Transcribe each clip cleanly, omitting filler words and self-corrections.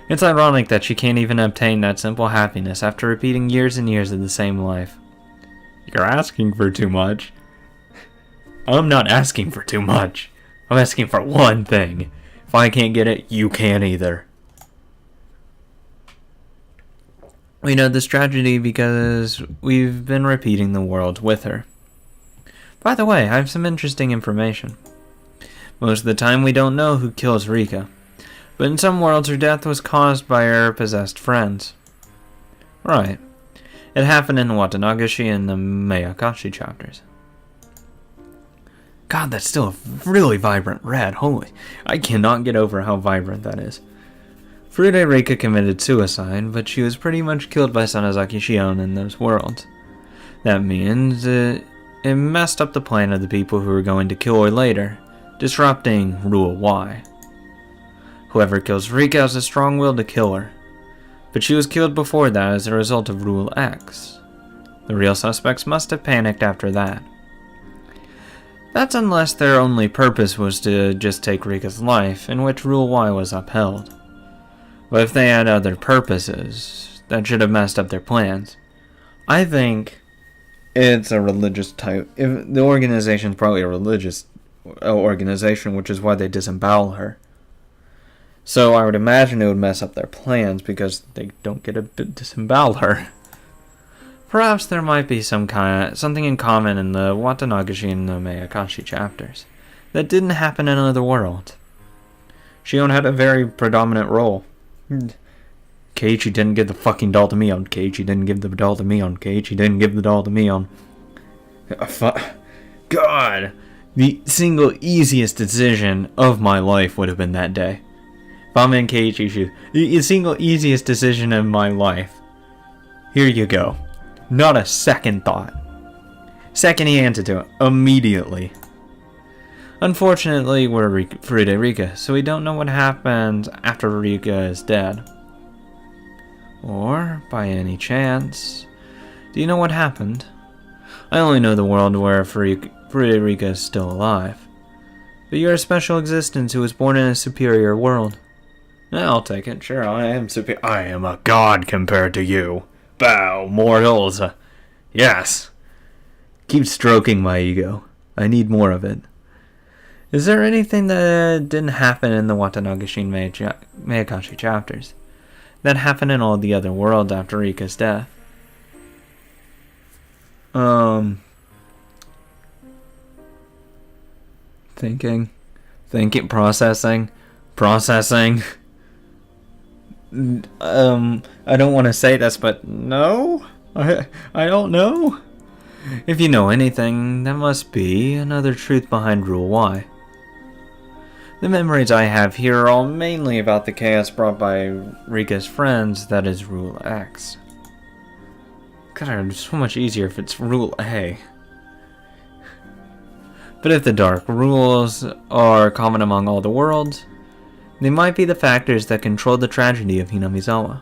It's ironic that she can't even obtain that simple happiness after repeating years and years of the same life. You're asking for too much. I'm not asking for too much. I'm asking for one thing. If I can't get it, you can't either. We know this tragedy because we've been repeating the world with her. By the way, I have some interesting information. Most of the time we don't know who kills Rika, but in some worlds her death was caused by her possessed friends. Right. It happened in Watanagashi and the Miyakashi chapters. God, that's still a really vibrant red. Holy, I cannot get over how vibrant that is. Furude Rika committed suicide, but she was pretty much killed by Sonozaki Shion in those worlds. That means it messed up the plan of the people who were going to kill her later, disrupting Rule Y. Whoever kills Rika has a strong will to kill her, but she was killed before that as a result of Rule X. The real suspects must have panicked after that. That's unless their only purpose was to just take Rika's life, in which Rule Y was upheld. But if they had other purposes, that should have messed up their plans. I think it's a religious type. If the organization's probably a religious organization, which is why they disembowel her. So I would imagine it would mess up their plans because they don't get to disembowel her. Perhaps there might be something in common in the Watanagashi and the Miyakashi chapters that didn't happen in another world. Shion had a very predominant role. Keiichi didn't give the fucking doll to Mion. Keiichi didn't give the doll to Mion. Keiichi didn't give the doll to Mion. God, the single easiest decision of my life would have been that day. If I'm in Keiichi's shoes, the single easiest decision in my life. Here you go. Not a second thought. Second he answered to it. Immediately. Unfortunately, we're Furude Rika, so we don't know what happened after Rika is dead. Or, by any chance, do you know what happened? I only know the world where Furude Rika is still alive. But you're a special existence who was born in a superior world. I'll take it. Sure, I am superior. I am a god compared to you. Bow, mortals. Yes. Keep stroking my ego. I need more of it. Is there anything that didn't happen in the Watanagashi and Miyakashi chapters that happened in all the other worlds after Rika's death? Thinking, processing. I don't want to say this, but no? I don't know. If you know anything, that must be another truth behind Rule Y. The memories I have here are all mainly about the chaos brought by Rika's friends, that is Rule X. God, it's so much easier if it's Rule A. But if the dark rules are common among all the worlds, they might be the factors that control the tragedy of Hinamizawa.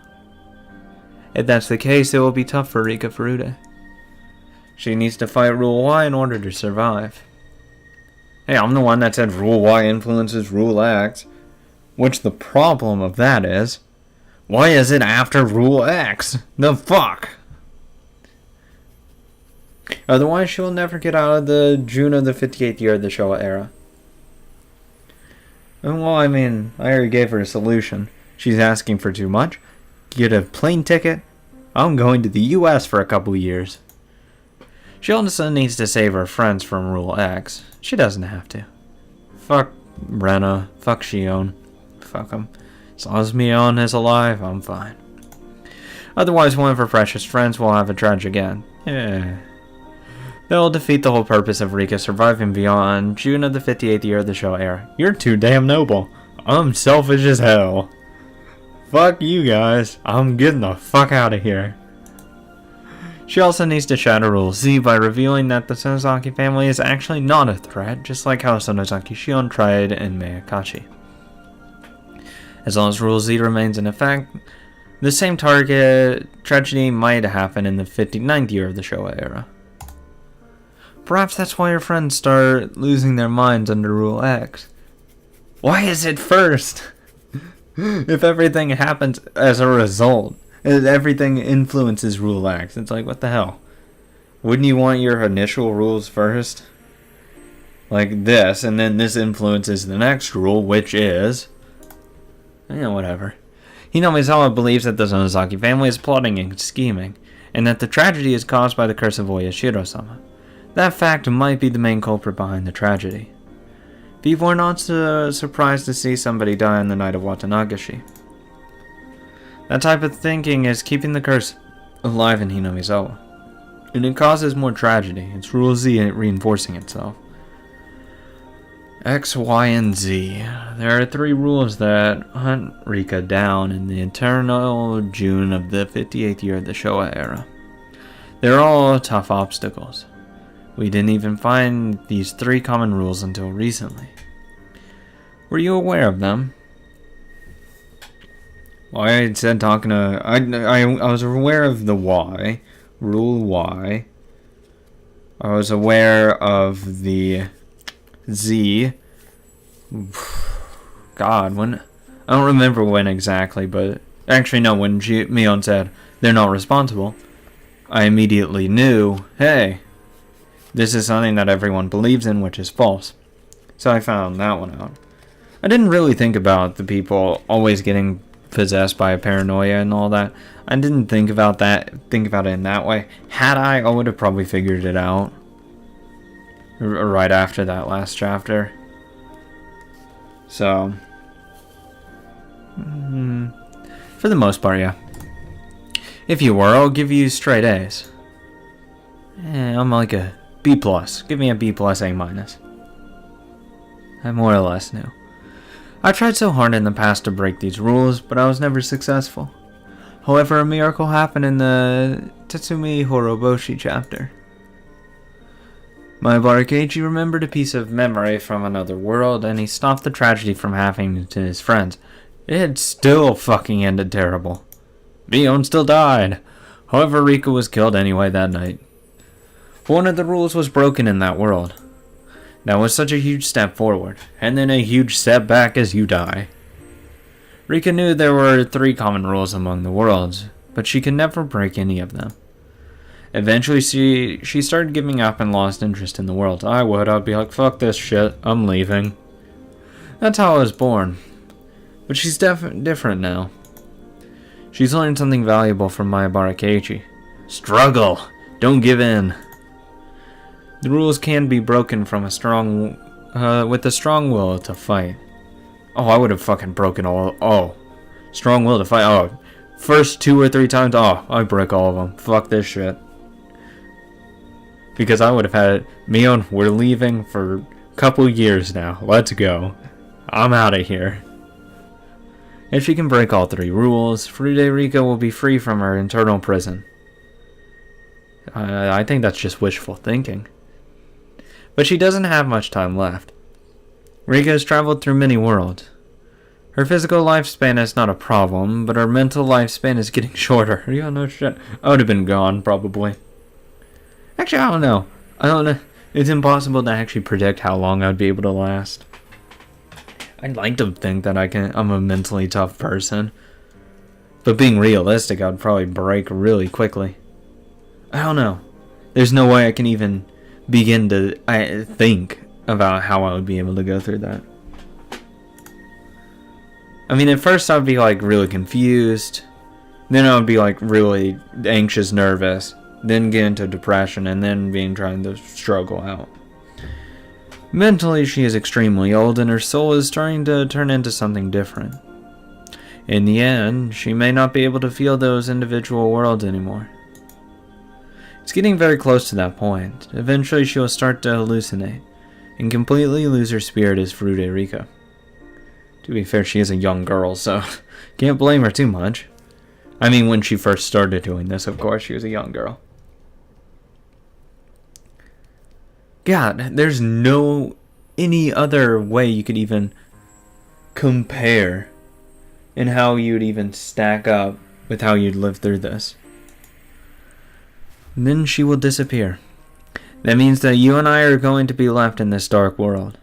If that's the case, it will be tough for Rika Furude. She needs to fight Rule Y in order to survive. Hey, I'm the one that said Rule Y influences Rule X. Which the problem of that is, why is it after Rule X? The fuck? Otherwise, she will never get out of the June of the 58th year of the Showa era. Well, I mean, I already gave her a solution. She's asking for too much. Get a plane ticket. I'm going to the US for a couple years. She also needs to save her friends from Rule X. She doesn't have to. Fuck Rena. Fuck Shion. Fuck him. As long as Mion is alive, I'm fine. Otherwise, one of her precious friends will have a tragic end. Yeah. That'll defeat the whole purpose of Rika surviving beyond June of the 58th year of the Showa era. You're too damn noble. I'm selfish as hell. Fuck you guys. I'm getting the fuck out of here. She also needs to shatter Rule Z by revealing that the Sonozaki family is actually not a threat, just like how Sonozaki Shion tried in Miyakashi. As long as Rule Z remains in effect, the same target tragedy might happen in the 59th year of the Showa era. Perhaps that's why her friends start losing their minds under Rule X. Why is it first? If everything happens as a result, everything influences Rule X. It's like, what the hell? Wouldn't you want your initial rules first? Like this, and then this influences the next rule, which is... whatever. Hinamizawa believes that the Sonozaki family is plotting and scheming, and that the tragedy is caused by the curse of Oyashiro-sama. That fact might be the main culprit behind the tragedy. People are not surprised to see somebody die on the night of Watanagashi. That type of thinking is keeping the curse alive in Hinamizawa, and it causes more tragedy. It's Rule Z reinforcing itself. X, Y, and Z. There are 3 rules that hunt Rika down in the eternal June of the 58th year of the Showa era. They're all tough obstacles. We didn't even find these 3 common rules until recently. Were you aware of them? Well, I said talking to... I was aware of the Y. Rule Y. I was aware of the Z. God, when... I don't remember when exactly, but... Actually, no, when Mion said, they're not responsible, I immediately knew, hey, this is something that everyone believes in, which is false. So I found that one out. I didn't really think about the people always getting possessed by a paranoia and all that. I didn't think about it in that way. Had I would have probably figured it out right after that last chapter. So, for the most part, yeah. If you were, I'll give you straight A's. I'm like a B+. Give me a B+, A-. I more or less knew. I tried so hard in the past to break these rules, but I was never successful. However, a miracle happened in the Tatsumi Horoboshi chapter. My Barakeichi remembered a piece of memory from another world, and he stopped the tragedy from happening to his friends. It had still fucking ended terrible. Mion still died. However, Rika was killed anyway that night. One of the rules was broken in that world. That was such a huge step forward, and then a huge step back as you die. Rika knew there were 3 common rules among the worlds, but she could never break any of them. Eventually, she started giving up and lost interest in the world. I'd be like, fuck this shit, I'm leaving. That's how I was born. But she's different now. She's learned something valuable from Maya Barakeichi. Struggle! Don't give in. The rules can be broken with a strong will to fight. Oh, I would have fucking broken all... Oh. Strong will to fight. Oh. First 2 or 3 times. Oh, I break all of them. Fuck this shit. Because I would have had... Mion, we're leaving for a couple years now. Let's go. I'm out of here. If she can break all 3 rules, Furude Rika will be free from her internal prison. I think that's just wishful thinking. But she doesn't have much time left. Rika has traveled through many worlds. Her physical lifespan is not a problem, but her mental lifespan is getting shorter. You don't know shit. I would have been gone, probably. Actually, I don't know. It's impossible to actually predict how long I'd be able to last. I'd like to think that I'm a mentally tough person. But being realistic, I'd probably break really quickly. I don't know. There's no way I can even begin to think about how I would be able to go through that. I mean, at first I'd be like really confused. Then I would be like really anxious, nervous. Then get into depression and then trying to struggle out. Mentally, she is extremely old and her soul is starting to turn into something different. In the end, she may not be able to feel those individual worlds anymore. It's getting very close to that point. Eventually she will start to hallucinate and completely lose her spirit as Furude Rika. To be fair, she is a young girl, so can't blame her too much. I mean, when she first started doing this, of course, she was a young girl. God, there's no any other way you could even compare in how you'd even stack up with how you'd live through this. Then she will disappear. That means that you and I are going to be left in this dark world.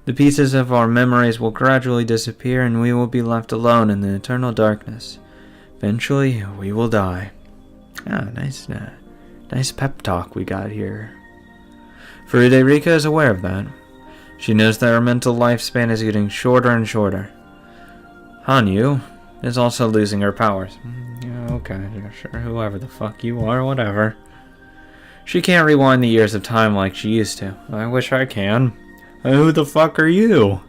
The pieces of our memories will gradually disappear and we will be left alone in the eternal darkness. Eventually, we will die. Ah, nice pep talk we got here. Furudei is aware of that. She knows that her mental lifespan is getting shorter and shorter. Hanyu is also losing her powers. Yeah, okay, sure, whoever the fuck you are, whatever. She can't rewind the years of time like she used to. I wish I can. Who the fuck are you?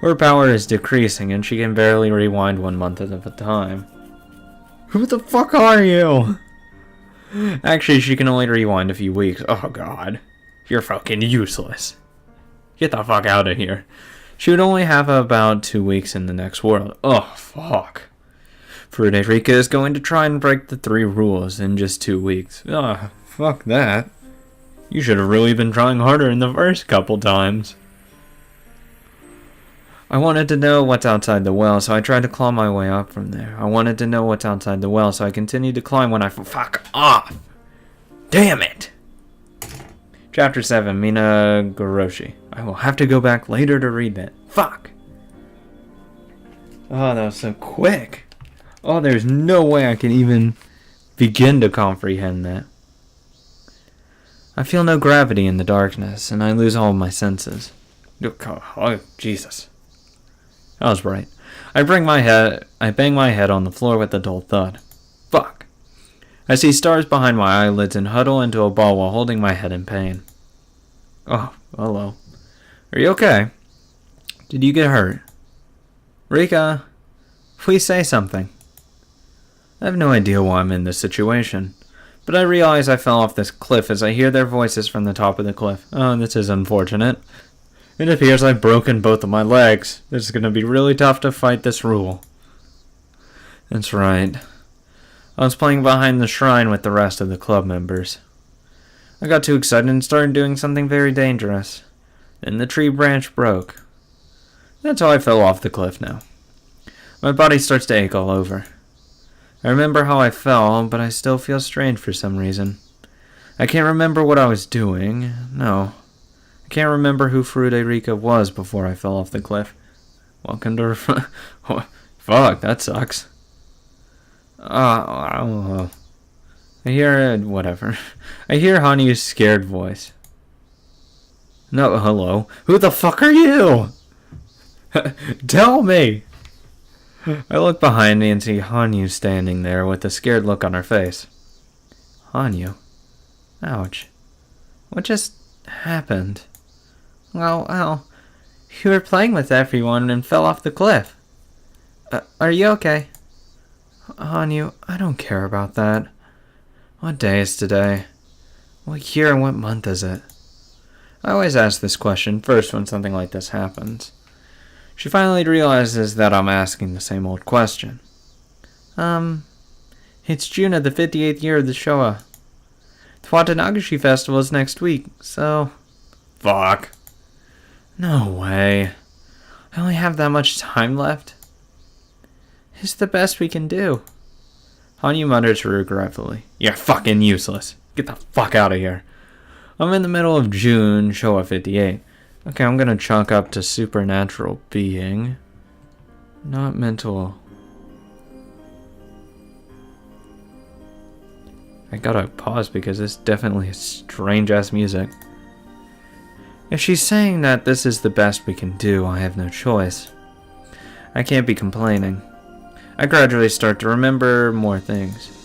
Her power is decreasing and she can barely rewind 1 month at a time. Who the fuck are you? Actually, she can only rewind a few weeks. Oh god. You're fucking useless. Get the fuck out of here. She would only have about 2 weeks in the next world. Oh, fuck. Furudei is going to try and break the 3 rules in just 2 weeks. Oh, fuck that. You should have really been trying harder in the first couple times. I wanted to know what's outside the well, so I tried to claw my way up from there. I wanted to know what's outside the well, so I continued to climb when I... Fuck off! Damn it! Chapter 7, Minagoroshi. I will have to go back later to read that. Fuck! Oh, that was so quick. Oh, there's no way I can even begin to comprehend that. I feel no gravity in the darkness, and I lose all of my senses. Oh, Jesus. I was right. I bang my head on the floor with a dull thud. Fuck. I see stars behind my eyelids and huddle into a ball while holding my head in pain. Oh, hello. Are you okay? Did you get hurt? Rika, please say something. I have no idea why I'm in this situation, but I realize I fell off this cliff as I hear their voices from the top of the cliff. Oh, this is unfortunate. It appears I've broken both of my legs. This is going to be really tough to fight this rule. That's right. I was playing behind the shrine with the rest of the club members. I got too excited and started doing something very dangerous. Then the tree branch broke. That's how I fell off the cliff now. My body starts to ache all over. I remember how I fell, but I still feel strange for some reason. I can't remember what I was doing. No. I can't remember who Furudei was before I fell off the cliff. Welcome to... Fuck, that sucks. I don't know. I hear... whatever. I hear Hanyu's scared voice. No, hello. Who the fuck are you? Tell me! I look behind me and see Hanyu standing there with a scared look on her face. Hanyu? Ouch. What just happened? Well, you were playing with everyone and fell off the cliff. Are you okay? Hanyu, I don't care about that. What day is today? What year and what month is it? I always ask this question first when something like this happens. She finally realizes that I'm asking the same old question. It's June of the 58th year of the Showa. The Watanagashi Festival is next week, so... Fuck. No way. I only have that much time left. It's the best we can do. Hanyu mutters regretfully. You're fucking useless. Get the fuck out of here. I'm in the middle of June, Showa 58. Okay, I'm gonna chalk up to supernatural being. Not mental. I gotta pause because this definitely is strange-ass music. If she's saying that this is the best we can do, I have no choice. I can't be complaining. I gradually start to remember more things.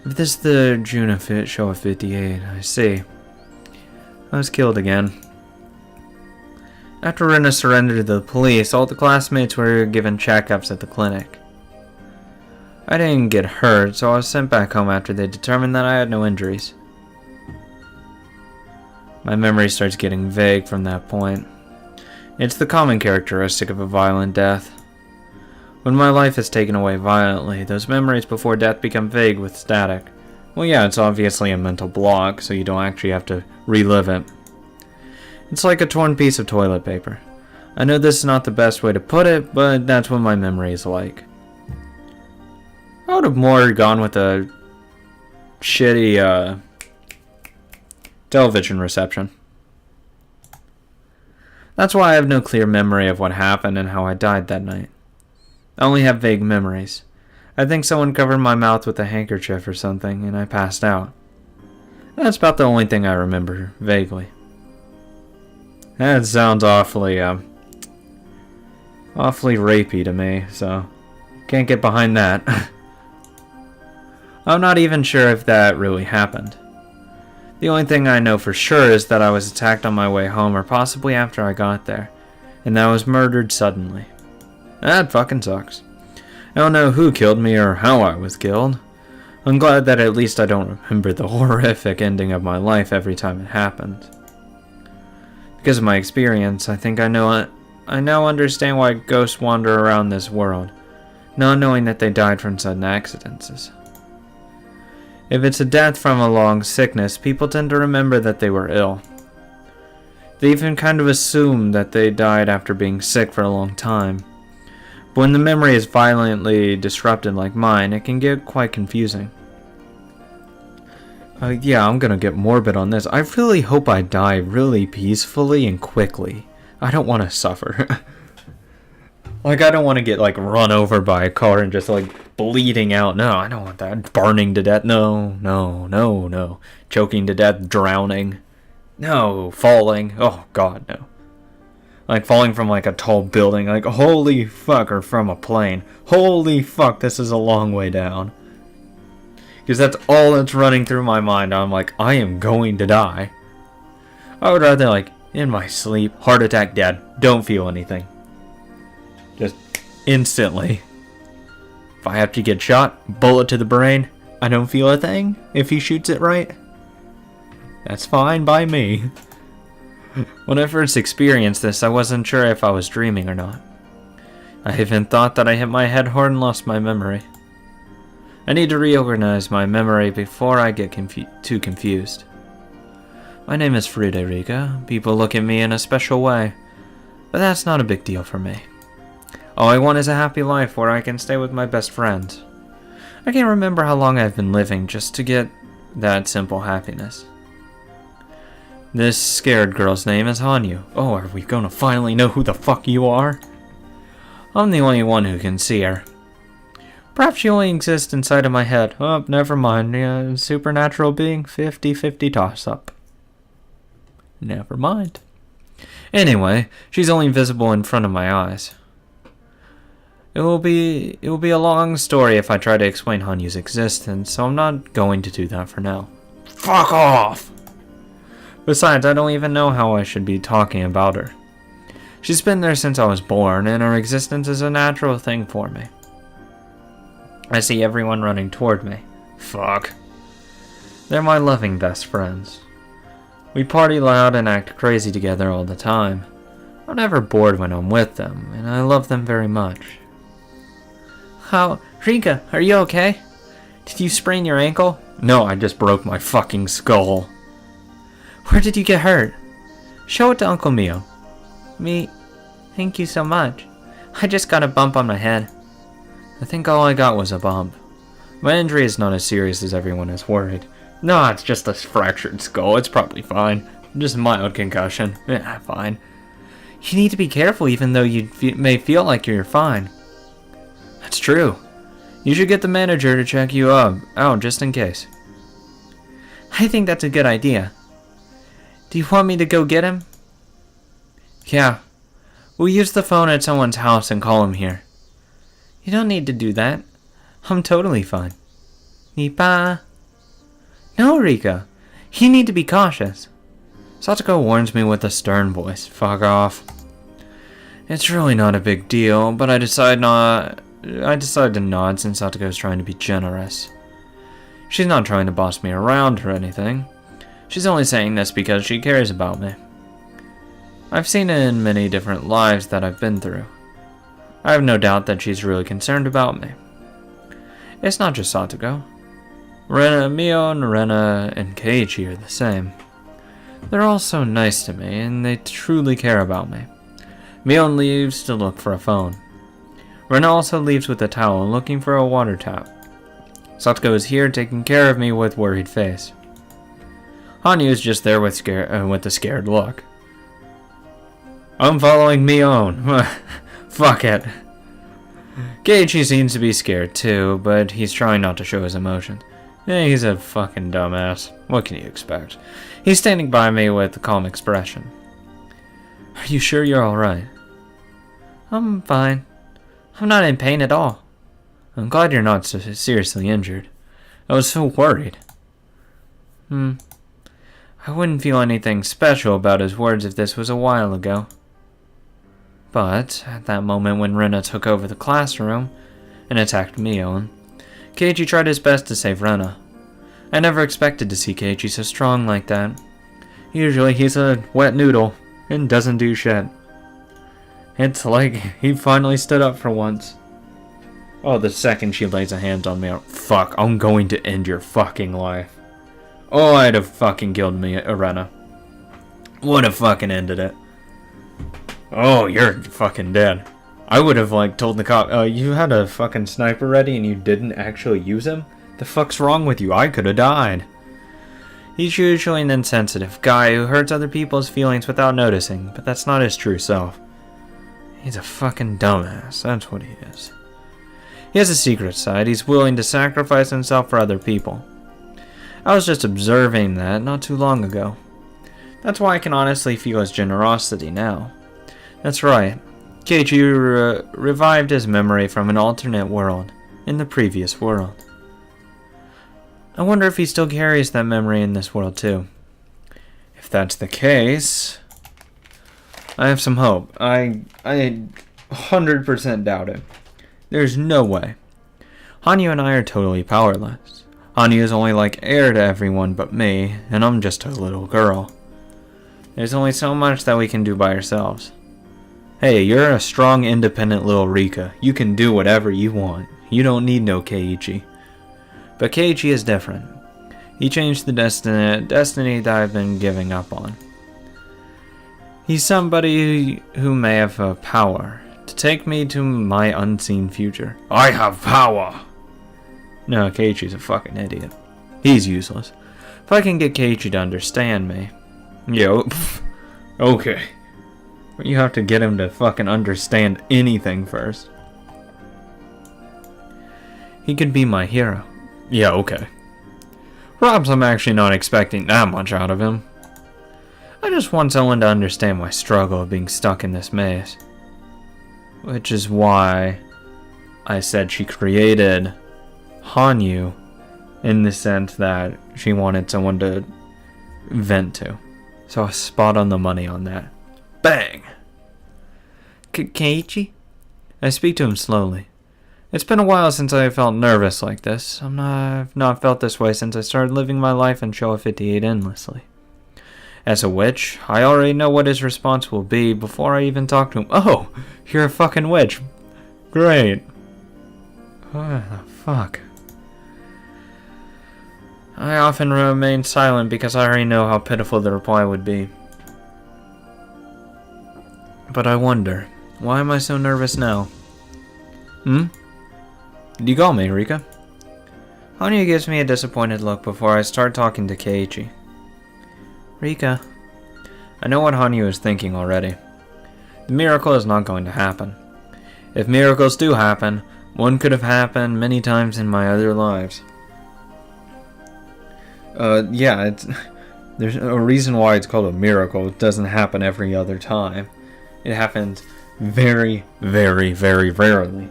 If this is the June of Showa 58, I see. I was killed again. After Rena surrendered to the police, all the classmates were given checkups at the clinic. I didn't get hurt, so I was sent back home after they determined that I had no injuries. My memory starts getting vague from that point. It's the common characteristic of a violent death. When my life is taken away violently, those memories before death become vague with static. Well, yeah, it's obviously a mental block, so you don't actually have to relive it. It's like a torn piece of toilet paper. I know this is not the best way to put it, but that's what my memory is like. I would have more gone with a shitty, television reception. That's why I have no clear memory of what happened and how I died that night. I only have vague memories. I think someone covered my mouth with a handkerchief or something, and I passed out. That's about the only thing I remember, vaguely. That sounds awfully rapey to me, so can't get behind that. I'm not even sure if that really happened. The only thing I know for sure is that I was attacked on my way home, or possibly after I got there, and that I was murdered suddenly. That fucking sucks. I don't know who killed me or how I was killed. I'm glad that at least I don't remember the horrific ending of my life every time it happened. Because of my experience, I think I now understand why ghosts wander around this world, not knowing that they died from sudden accidents. If it's a death from a long sickness, people tend to remember that they were ill. They even kind of assume that they died after being sick for a long time. But when the memory is violently disrupted like mine, it can get quite confusing. Yeah, I'm gonna get morbid on this. I really hope I die really peacefully and quickly. I don't want to suffer. Like, I don't want to get, like, run over by a car and just, like, bleeding out. No, I don't want that. Burning to death. No. Choking to death. Drowning. No. Falling. Oh, God, no. Like, falling from, like, a tall building. Like, holy fuck, or from a plane. Holy fuck, this is a long way down. Because that's all that's running through my mind. I'm like, I am going to die. I would rather, like, in my sleep, heart attack, dead. Don't feel anything. Just instantly. If I have to get shot, bullet to the brain, I don't feel a thing if he shoots it right. That's fine by me. When I first experienced this, I wasn't sure if I was dreaming or not. I even thought that I hit my head hard and lost my memory. I need to reorganize my memory before I get too confused. My name is Frederica. People look at me in a special way, but that's not a big deal for me. All I want is a happy life where I can stay with my best friends. I can't remember how long I've been living just to get that simple happiness. This scared girl's name is Hanyu. Oh, are we gonna finally know who the fuck you are? I'm the only one who can see her. Perhaps she only exists inside of my head. Oh, never mind. Yeah, supernatural being, 50-50 toss-up. Never mind. Anyway, she's only visible in front of my eyes. It will be a long story if I try to explain Hanyu's existence, so I'm not going to do that for now. Fuck off! Besides, I don't even know how I should be talking about her. She's been there since I was born, and her existence is a natural thing for me. I see everyone running toward me. Fuck. They're my loving best friends. We party loud and act crazy together all the time. I'm never bored when I'm with them, and I love them very much. How? Rika, are you okay? Did you sprain your ankle? No, I just broke my fucking skull. Where did you get hurt? Show it to Uncle Mio. Me? Thank you so much. I just got a bump on my head. I think all I got was a bump. My injury is not as serious as everyone is worried. No, it's just a fractured skull. It's probably fine. Just a mild concussion. Yeah, fine. You need to be careful even though you may feel like you're fine. That's true. You should get the manager to check you out just in case. I think that's a good idea. Do you want me to go get him? Yeah. We'll use the phone at someone's house and call him here. You don't need to do that. I'm totally fine. Nipa. No, Rika. You need to be cautious. Satoko warns me with a stern voice. Fuck off. It's really not a big deal, but I decided to nod since Satoko is trying to be generous. She's not trying to boss me around or anything. She's only saying this because she cares about me. I've seen it in many different lives that I've been through. I have no doubt that she's really concerned about me. It's not just Satoko. Mio, Rena, and Keiichi are the same. They're all so nice to me, and they truly care about me. Mio leaves to look for a phone. Rena also leaves with a towel, looking for a water tap. Satoko is here, taking care of me with worried face. Hanyu is just there with a scared look. I'm following Mion. Fuck it. Keiichi seems to be scared too, but he's trying not to show his emotions. Yeah, he's a fucking dumbass. What can you expect? He's standing by me with a calm expression. Are you sure you're alright? I'm fine. I'm not in pain at all. I'm glad you're not so seriously injured. I was so worried. I wouldn't feel anything special about his words if this was a while ago. But at that moment when Rena took over the classroom and attacked Mion, Keiichi tried his best to save Rena. I never expected to see Keiichi so strong like that. Usually he's a wet noodle and doesn't do shit. It's like he finally stood up for once. Oh, the second she lays a hand on me, fuck, I'm going to end your fucking life. Oh, I'd have fucking killed me, Rena. Would have fucking ended it. Oh, you're fucking dead. I would have, like, told the cop, you had a fucking sniper ready and you didn't actually use him? The fuck's wrong with you? I could have died. He's usually an insensitive guy who hurts other people's feelings without noticing, but that's not his true self. He's a fucking dumbass, that's what he is. He has a secret side. He's willing to sacrifice himself for other people. I was just observing that not too long ago. That's why I can honestly feel his generosity now. That's right. Keiichi revived his memory from an alternate world, in the previous world. I wonder if he still carries that memory in this world too. If that's the case, I have some hope. I 100% doubt it. There's no way. Hanyu and I are totally powerless. Hanyu is only like heir to everyone but me, and I'm just a little girl. There's only so much that we can do by ourselves. Hey, you're a strong, independent little Rika. You can do whatever you want. You don't need no Keiichi. But Keiichi is different. He changed the destiny that I've been giving up on. He's somebody who may have power to take me to my unseen future. I have power! No, Keiichi's a fucking idiot. He's useless. If I can get Keiichi to understand me... Yo, okay. You have to get him to fucking understand anything first. He could be my hero. Yeah, okay. Perhaps I'm actually not expecting that much out of him. I just want someone to understand my struggle of being stuck in this maze. Which is why I said she created Hanyu in the sense that she wanted someone to vent to. So I spot on the money on that. Bang! Keiichi? I speak to him slowly. It's been a while since I felt nervous like this. I've not felt this way since I started living my life in Showa 58 endlessly. As a witch, I already know what his response will be before I even talk to him. Oh, you're a fucking witch. Great. What the fuck? I often remain silent because I already know how pitiful the reply would be. But I wonder, why am I so nervous now? You call me, Rika? Hanyu gives me a disappointed look before I start talking to Keiichi. Rika. I know what Hanyu is thinking already. The miracle is not going to happen. If miracles do happen, one could have happened many times in my other lives. Yeah, there's a reason why it's called a miracle. It doesn't happen every other time. It happens very, very, very rarely.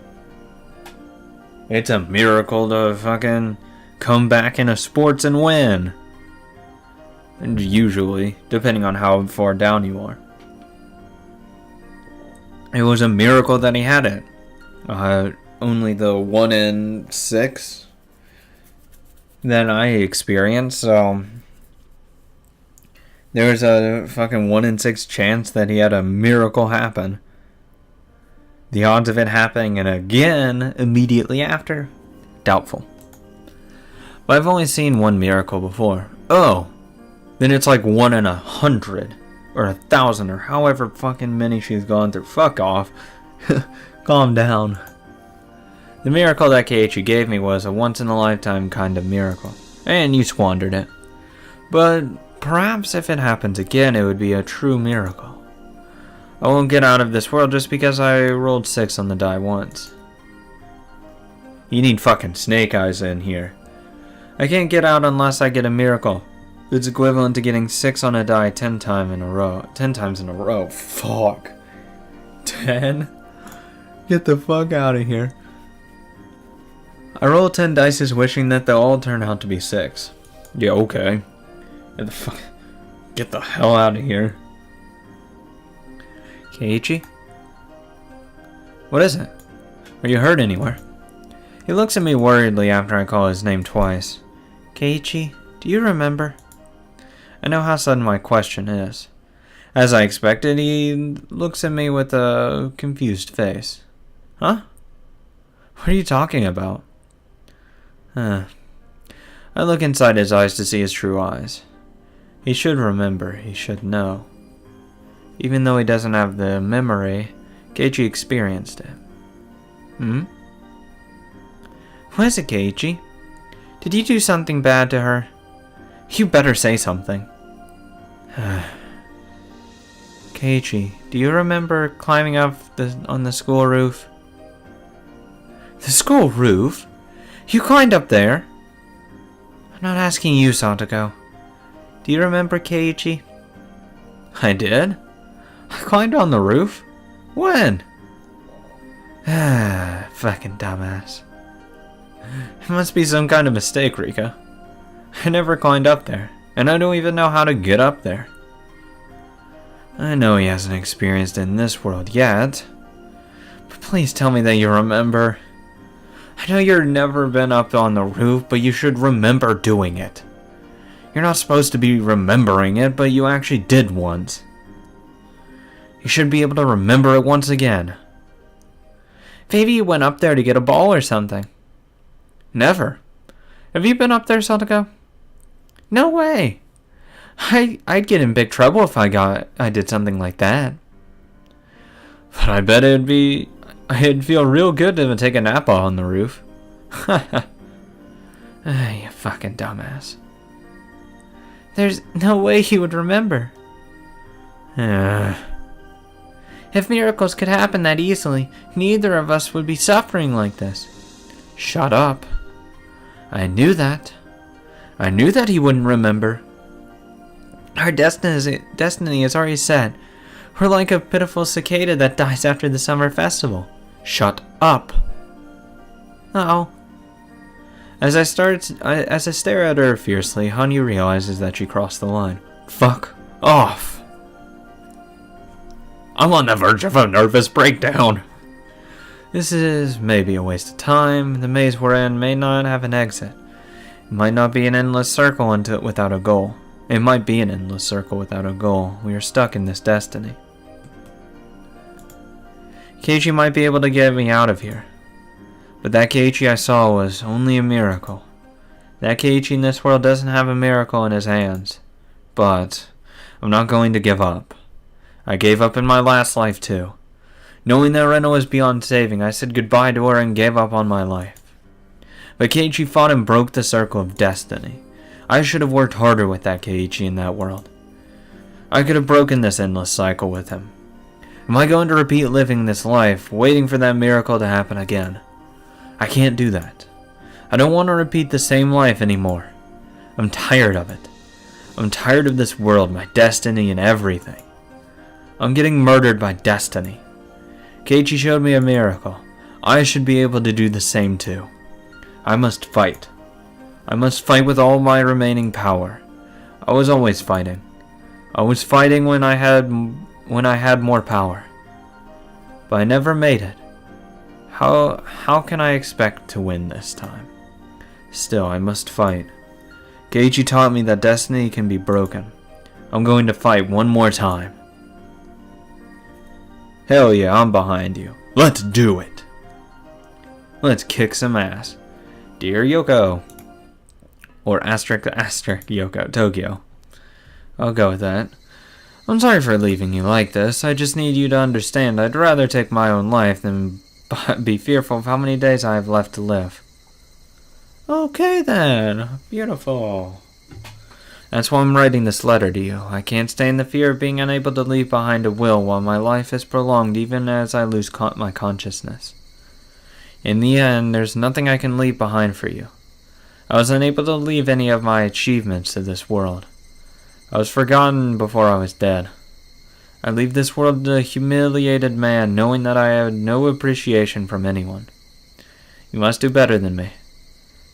It's a miracle to fucking come back in a sports and win. And usually, depending on how far down you are. It was a miracle that he had it. Only the 1 in 6 that I experienced, so there was a fucking 1 in 6 chance that he had a miracle happen. The odds of it happening and again immediately after, doubtful. But I've only seen one miracle before. Oh, then it's like 1 in 100 or 1,000 or however fucking many she's gone through. Fuck off. Calm down. The miracle that Keiichi gave me was a once-in-a-lifetime kind of miracle, and you squandered it. But perhaps if it happens again, it would be a true miracle. I won't get out of this world just because I rolled 6 on the die once. You need fucking snake eyes in here. I can't get out unless I get a miracle. It's equivalent to getting 6 on a die 10 times in a row. 10 times in a row. Fuck. 10? Get the fuck out of here. I roll 10 dice wishing that they'll all turn out to be 6. Yeah, okay. Get the hell out of here. Keiichi? What is it? Are you hurt anywhere? He looks at me worriedly after I call his name twice. Keiichi, do you remember? I know how sudden my question is. As I expected, he looks at me with a confused face. Huh? What are you talking about? I look inside his eyes to see his true eyes. He should remember, he should know. Even though he doesn't have the memory, Keiichi experienced it. What is it, Keiichi? Did you do something bad to her? You better say something. Keiichi, do you remember climbing up on the school roof? The school roof? You climbed up there? I'm not asking you, Satoko. Do you remember, Keiichi? I did? I climbed on the roof? When? Fucking dumbass. It must be some kind of mistake, Rika. I never climbed up there, and I don't even know how to get up there. I know he hasn't experienced it in this world yet, but please tell me that you remember. I know you've never been up on the roof, but you should remember doing it. You're not supposed to be remembering it, but you actually did once. You should be able to remember it once again. Maybe you went up there to get a ball or something. Never. Have you been up there, Satoko? No way. I'd get in big trouble if I did something like that. But I bet I'd feel real good to take a nap on the roof. You fucking dumbass. There's no way he would remember. If miracles could happen that easily, neither of us would be suffering like this. Shut up. I knew that. I knew that he wouldn't remember. Our destiny is already set. We're like a pitiful cicada that dies after the summer festival. Shut up. Uh-oh. As I stare at her fiercely, Hanyu realizes that she crossed the line. Fuck off. I'm on the verge of a nervous breakdown. This is maybe a waste of time. The maze we're in may not have an exit. It might not be an endless circle without a goal. It might be an endless circle without a goal. We are stuck in this destiny. Keiichi might be able to get me out of here. But that Keiichi I saw was only a miracle. That Keiichi in this world doesn't have a miracle in his hands. But I'm not going to give up. I gave up in my last life too. Knowing that Rena was beyond saving, I said goodbye to her and gave up on my life. But Keiichi fought and broke the circle of destiny. I should have worked harder with that Keiichi in that world. I could have broken this endless cycle with him. Am I going to repeat living this life, waiting for that miracle to happen again? I can't do that. I don't want to repeat the same life anymore. I'm tired of it. I'm tired of this world, my destiny, and everything. I'm getting murdered by destiny. Keiichi showed me a miracle. I should be able to do the same too. I must fight. I must fight with all my remaining power. I was always fighting. I was fighting when I had more power. But I never made it. How can I expect to win this time? Still, I must fight. Keiichi taught me that destiny can be broken. I'm going to fight one more time. Hell yeah, I'm behind you. Let's do it. Let's kick some ass. Dear Yoko. Or asterisk Yoko, Tokyo. I'll go with that. I'm sorry for leaving you like this. I just need you to understand I'd rather take my own life than be fearful of how many days I have left to live. Okay then. Beautiful. That's why I'm writing this letter to you. I can't stand the fear of being unable to leave behind a will while my life is prolonged, even as I lose my consciousness. In the end, there's nothing I can leave behind for you. I was unable to leave any of my achievements to this world. I was forgotten before I was dead. I leave this world a humiliated man, knowing that I had no appreciation from anyone. You must do better than me.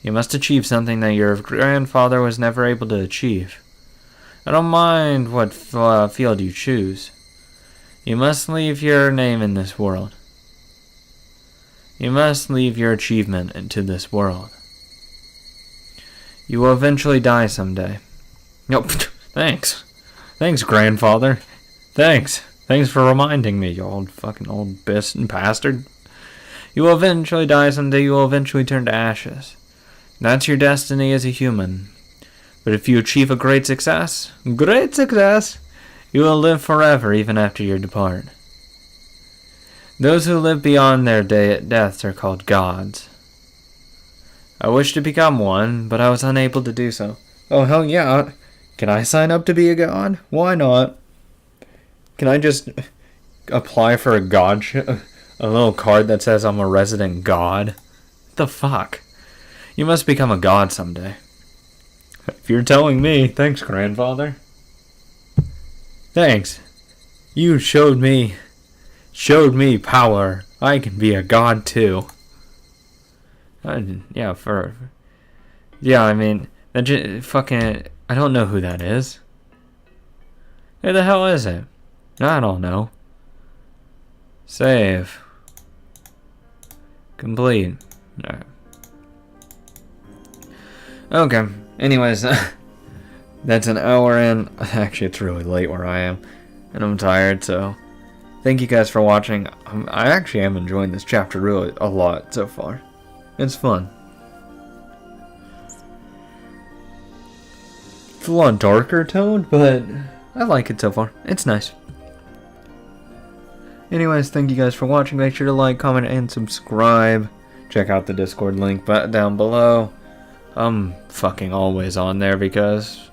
You must achieve something that your grandfather was never able to achieve. I don't mind what field you choose. You must leave your name in this world. You must leave your achievement into this world. You will eventually die someday. No, thanks. Thanks, grandfather. Thanks. Thanks for reminding me, you old bastard. You will eventually die someday. You will eventually turn to ashes. That's your destiny as a human. But if you achieve a great success, you will live forever even after you depart. Those who live beyond their deaths are called gods. I wish to become one, but I was unable to do so. Oh, hell yeah. Can I sign up to be a god? Why not? Can I just apply for a little card that says I'm a resident god? What the fuck? You must become a god someday. If you're telling me, thanks, grandfather. Thanks. You showed me power. I can be a god too. I mean, I don't know who that is. Who the hell is it? I don't know. Save. Complete. Alright. Okay. Anyways, that's an hour in. Actually, it's really late where I am, and I'm tired, so thank you guys for watching. I actually am enjoying this chapter really a lot so far. It's fun. It's a lot darker toned, but I like it so far. It's nice. Anyways, thank you guys for watching. Make sure to like, comment, and subscribe. Check out the Discord link down below. I'm fucking always on there because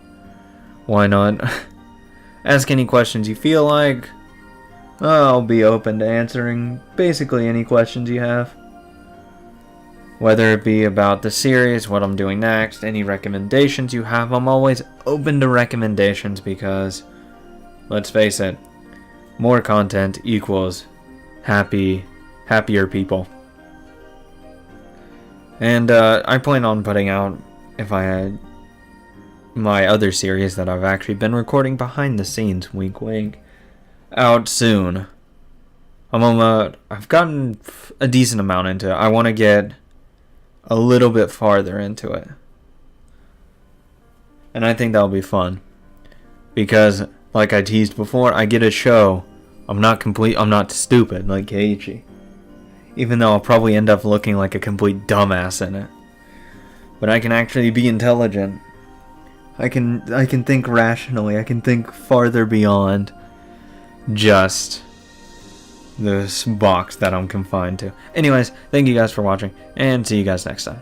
why not? Ask any questions you feel like. I'll be open to answering basically any questions you have. Whether it be about the series, what I'm doing next, any recommendations you have, I'm always open to recommendations because, let's face it, more content equals happier people. And I plan on putting out, if I had my other series that I've actually been recording behind the scenes, wink wink, out soon. I've gotten a decent amount into it. I want to get a little bit farther into it. And I think that'll be fun. Because, like I teased before, I get a show. I'm not stupid like Keiichi. Even though I'll probably end up looking like a complete dumbass in it. But I can actually be intelligent. I can think rationally. I can think farther beyond just this box that I'm confined to. Anyways, thank you guys for watching, and see you guys next time.